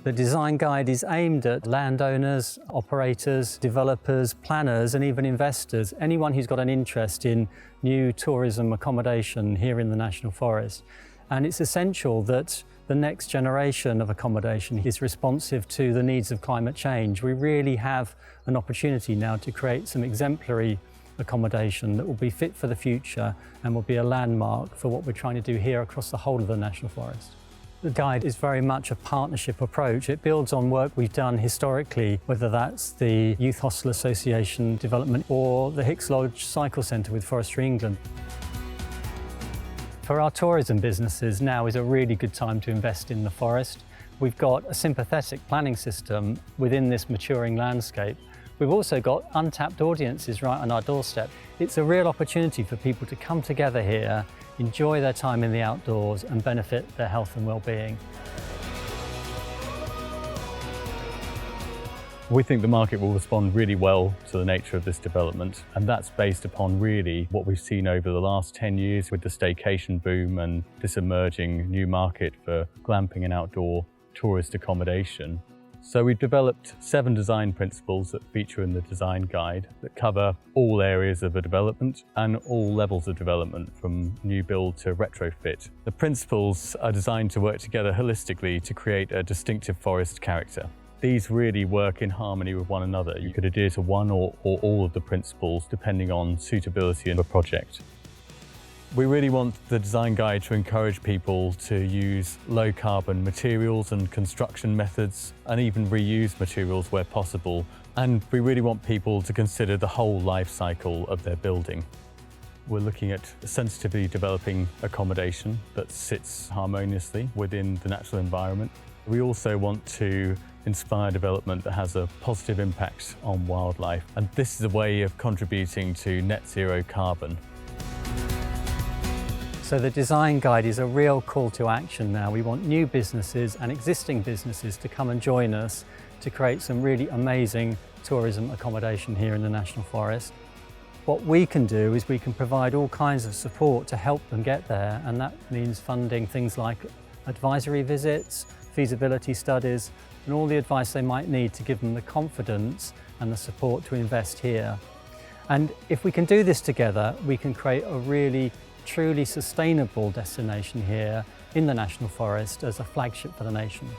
The design guide is aimed at landowners, operators, developers, planners and even investors, anyone who's got an interest in new tourism accommodation here in the National Forest. And it's essential that the next generation of accommodation is responsive to the needs of climate change. We really have an opportunity now to create some exemplary accommodation that will be fit for the future and will be a landmark for what we're trying to do here across the whole of the National Forest. The guide is very much a partnership approach. It builds on work we've done historically, whether that's the Youth Hostel Association development or the Hicks Lodge Cycle Centre with Forestry England. For our tourism businesses, now is a really good time to invest in the forest. We've got a sympathetic planning system within this maturing landscape. We've also got untapped audiences right on our doorstep. It's a real opportunity for people to come together here, enjoy their time in the outdoors and benefit their health and well-being. We think the market will respond really well to the nature of this development, and that's based upon really what we've seen over the last 10 years with the staycation boom and this emerging new market for glamping and outdoor tourist accommodation. So we've developed 7 design principles that feature in the design guide that cover all areas of a development and all levels of development from new build to retrofit. The principles are designed to work together holistically to create a distinctive forest character. These really work in harmony with one another. You could adhere to one or all of the principles depending on suitability of a project. We really want the design guide to encourage people to use low carbon materials and construction methods and even reuse materials where possible. And we really want people to consider the whole life cycle of their building. We're looking at sensitively developing accommodation that sits harmoniously within the natural environment. We also want to inspire development that has a positive impact on wildlife. And this is a way of contributing to net zero carbon. So the design guide is a real call to action now. We want new businesses and existing businesses to come and join us to create some really amazing tourism accommodation here in the National Forest. What we can do is we can provide all kinds of support to help them get there, and that means funding things like advisory visits, feasibility studies, and all the advice they might need to give them the confidence and the support to invest here. And if we can do this together, we can create a really truly sustainable destination here in the National Forest as a flagship for the nation.